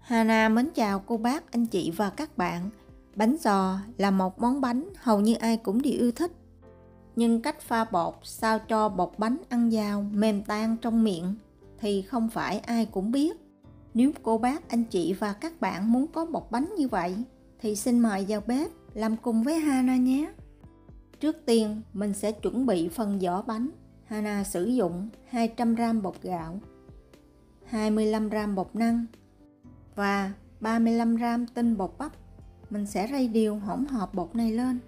Hana mến chào cô bác, anh chị và các bạn. Bánh giò là một món bánh hầu như ai cũng đều yêu thích. Nhưng cách pha bột sao cho bột bánh ăn vào mềm tan trong miệng thì không phải ai cũng biết. Nếu cô bác, anh chị và các bạn muốn có bột bánh như vậy thì xin mời vào bếp làm cùng với Hana nhé. Trước tiên mình sẽ chuẩn bị phần vỏ bánh. Hana sử dụng 200g bột gạo, 25g bột năng và 35g tinh bột bắp. Mình sẽ rây đều hỗn hợp bột này lên.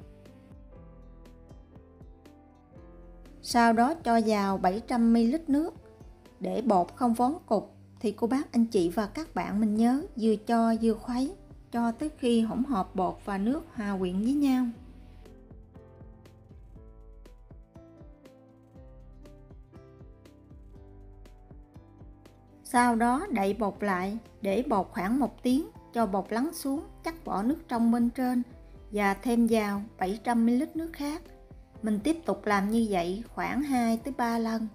Sau đó cho vào 700ml nước. Để bột không vón cục thì cô bác, anh chị và các bạn mình nhớ vừa cho vừa khuấy cho tới khi hỗn hợp bột và nước hòa quyện với nhau. Sau đó đậy bột lại, để bột khoảng 1 tiếng cho bột lắng xuống, chắc vỏ nước trong bên trên và thêm vào 700ml nước khác. Mình tiếp tục làm như vậy khoảng 2 tới 3 lần.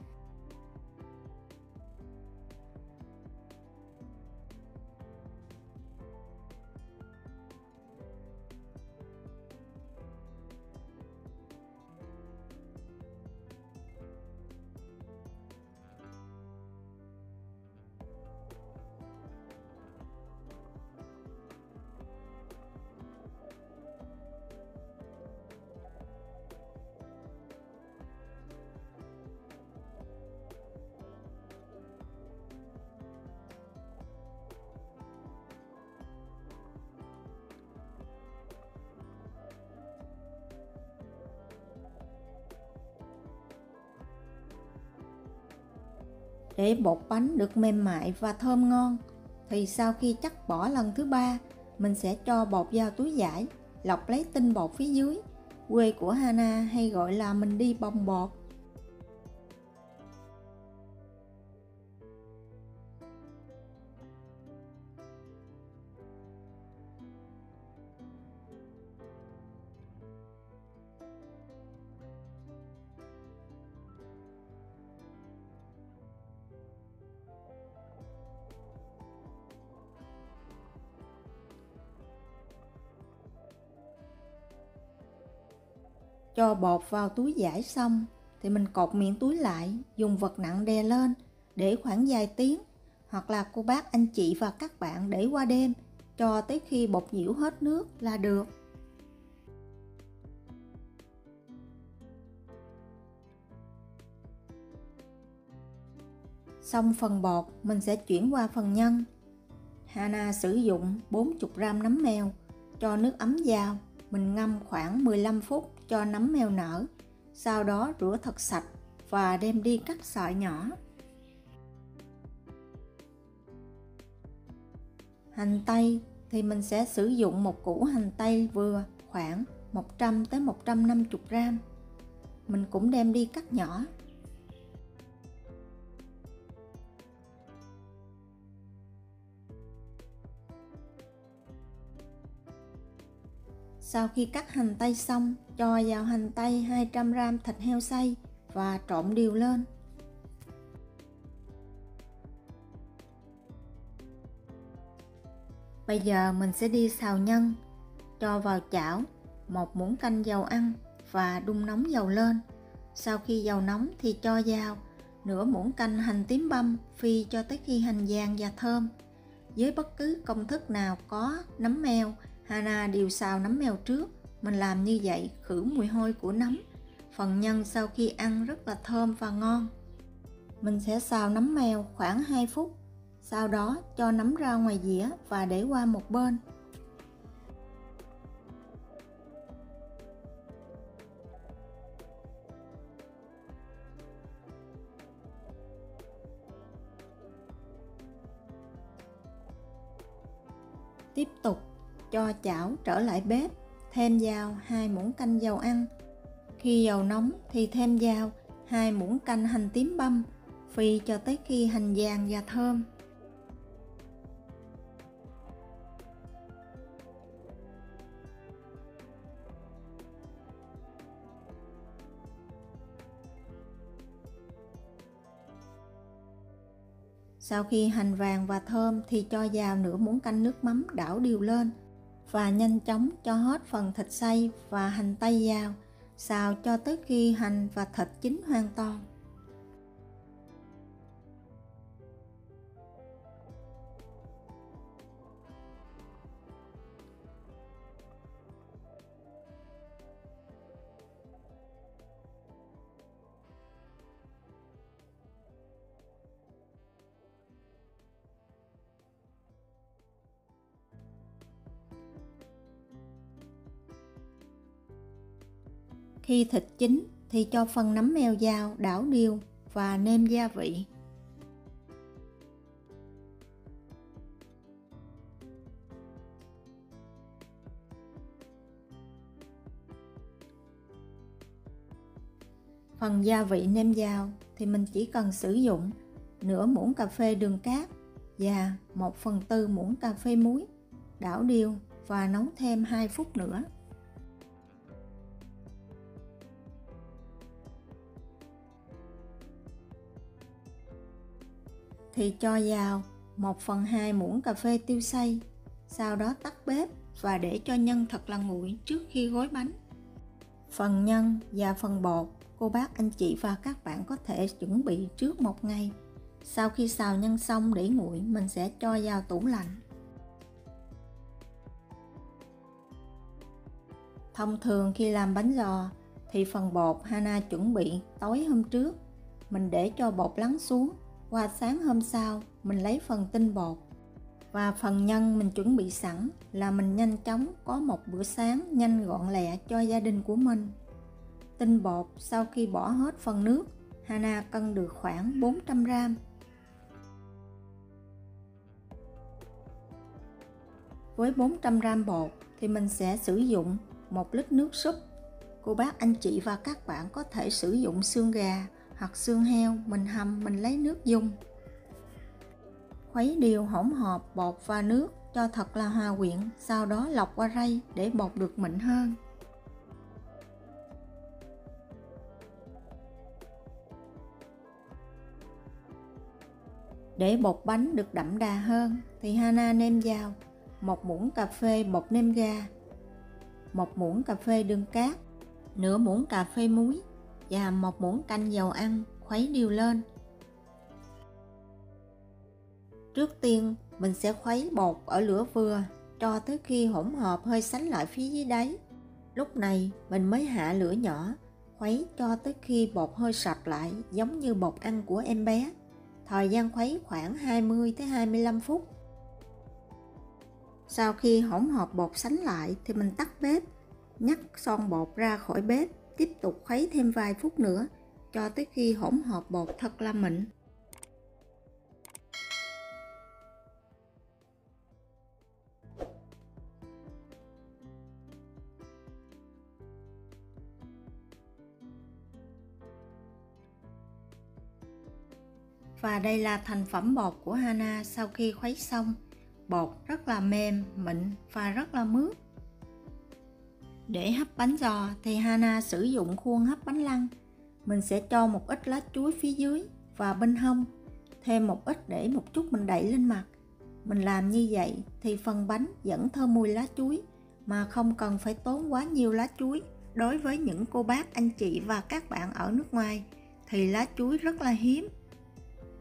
Để bột bánh được mềm mại và thơm ngon thì sau khi chắc vỏ lần thứ 3, mình sẽ cho bột vào túi vải, lọc lấy tinh bột phía dưới. Quê của Hana hay gọi là mình đi bồng bột. Cho bột vào túi vải xong thì mình cột miệng túi lại, dùng vật nặng đè lên để khoảng vài tiếng, hoặc là cô bác, anh chị và các bạn để qua đêm cho tới khi bột nhiễu hết nước là được. Xong phần bột, mình sẽ chuyển qua phần nhân. Hana sử dụng 40g nấm mèo, cho nước ấm vào, mình ngâm khoảng 15 phút cho nấm mèo nở. Sau đó rửa thật sạch và đem đi cắt sợi nhỏ. Hành tây thì mình sẽ sử dụng một củ hành tây vừa, khoảng 100 tới 150g. Mình cũng đem đi cắt nhỏ. Sau khi cắt hành tây xong, cho vào hành tây 200g thịt heo xay và trộn đều lên. Bây giờ mình sẽ đi xào nhân. Cho vào chảo 1 muỗng canh dầu ăn và đun nóng dầu lên. Sau khi dầu nóng thì cho vào nửa muỗng canh hành tím băm, phi cho tới khi hành vàng và thơm. Với bất cứ công thức nào có nấm mèo, Hana đều xào nấm mèo trước. Mình làm như vậy khử mùi hôi của nấm. Phần nhân sau khi ăn rất là thơm và ngon. Mình sẽ xào nấm mèo khoảng 2 phút. Sau đó cho nấm ra ngoài dĩa và để qua một bên. Tiếp tục cho chảo trở lại bếp, thêm vào 2 muỗng canh dầu ăn. Khi dầu nóng thì thêm vào 2 muỗng canh hành tím băm, phi cho tới khi hành vàng và thơm. Sau khi hành vàng và thơm thì cho vào nửa muỗng canh nước mắm, đảo đều lên và nhanh chóng cho hết phần thịt xay và hành tây vào, xào cho tới khi hành và thịt chín hoàn toàn. Khi thịt chín thì cho phần nấm mèo vào, đảo đều và nêm gia vị. Phần gia vị nêm vào thì mình chỉ cần sử dụng nửa muỗng cà phê đường cát và 1/4 muỗng cà phê muối, đảo đều và nấu thêm 2 phút nữa. Thì cho vào 1/2 muỗng cà phê tiêu xay, sau đó tắt bếp và để cho nhân thật là nguội trước khi gói bánh. Phần nhân và phần bột, cô bác anh chị và các bạn có thể chuẩn bị trước 1 ngày. Sau khi xào nhân xong để nguội, mình sẽ cho vào tủ lạnh. Thông thường khi làm bánh giò thì phần bột Hana chuẩn bị tối hôm trước, mình để cho bột lắng xuống. Qua sáng hôm sau mình lấy phần tinh bột và phần nhân mình chuẩn bị sẵn là mình nhanh chóng có một bữa sáng nhanh gọn lẹ cho gia đình của mình. Tinh bột sau khi bỏ hết phần nước, Hana cân được khoảng 400 gram. Với 400 gram bột thì mình sẽ sử dụng 1 lít nước súp. Cô bác anh chị và các bạn có thể sử dụng xương gà hoặc xương heo, mình hầm mình lấy nước dùng. Khuấy đều hỗn hợp bột và nước cho thật là hòa quyện, sau đó lọc qua rây để bột được mịn hơn. Để bột bánh được đậm đà hơn thì Hana nêm vào 1 muỗng cà phê bột nêm ga, 1 muỗng cà phê đường cát, nửa muỗng cà phê muối và 1 muỗng canh dầu ăn, khuấy đều lên. Trước tiên mình sẽ khuấy bột ở lửa vừa cho tới khi hỗn hợp hơi sánh lại phía dưới đáy. Lúc này mình mới hạ lửa nhỏ, khuấy cho tới khi bột hơi sạch lại giống như bột ăn của em bé. Thời gian khuấy khoảng 20 tới 25 phút. Sau khi hỗn hợp bột sánh lại thì mình tắt bếp, nhấc son bột ra khỏi bếp, tiếp tục khuấy thêm vài phút nữa cho tới khi hỗn hợp bột thật là mịn. Và đây là thành phẩm bột của Hana sau khi khuấy xong. Bột rất là mềm, mịn và rất là mướt. Để hấp bánh giò thì Hana sử dụng khuôn hấp bánh lăng. Mình sẽ cho một ít lá chuối phía dưới và bên hông, thêm một ít để một chút mình đậy lên mặt. Mình làm như vậy thì phần bánh vẫn thơm mùi lá chuối mà không cần phải tốn quá nhiều lá chuối. Đối với những cô bác, anh chị và các bạn ở nước ngoài thì lá chuối rất là hiếm,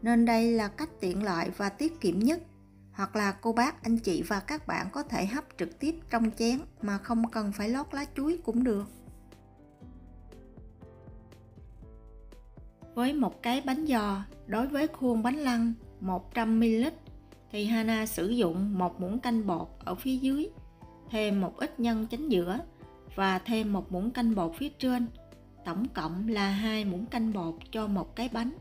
nên đây là cách tiện lợi và tiết kiệm nhất. Hoặc là cô bác, anh chị và các bạn có thể hấp trực tiếp trong chén mà không cần phải lót lá chuối cũng được. Với một cái bánh giò đối với khuôn bánh lăng 100ml thì Hana sử dụng 1 muỗng canh bột ở phía dưới, thêm một ít nhân chính giữa và thêm 1 muỗng canh bột phía trên. Tổng cộng là 2 muỗng canh bột cho một cái bánh.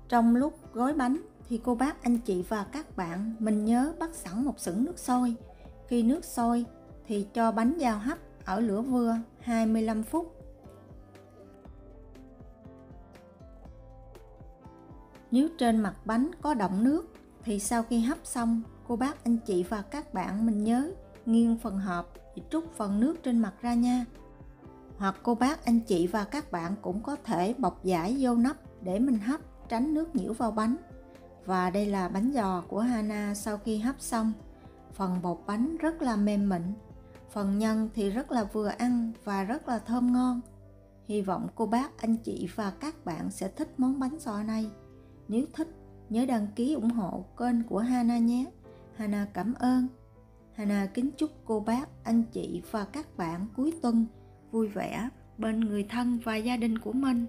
Trong lúc gói bánh thì cô bác, anh chị và các bạn mình nhớ bắt sẵn một xửng nước sôi. Khi nước sôi thì cho bánh vào hấp ở lửa vừa 25 phút. Nếu trên mặt bánh có đọng nước thì sau khi hấp xong, cô bác anh chị và các bạn mình nhớ nghiêng phần hộp để trút phần nước trên mặt ra nha. Hoặc cô bác anh chị và các bạn cũng có thể bọc vải vô nắp để mình hấp, tránh nước nhiễu vào bánh. Và đây là bánh giò của Hana sau khi hấp xong. Phần bột bánh rất là mềm mịn, phần nhân thì rất là vừa ăn và rất là thơm ngon. Hy vọng cô bác anh chị và các bạn sẽ thích món bánh giò này. Nếu thích, nhớ đăng ký ủng hộ kênh của Hana nhé. Hana cảm ơn. Hana kính chúc cô bác, anh chị và các bạn cuối tuần vui vẻ bên người thân và gia đình của mình.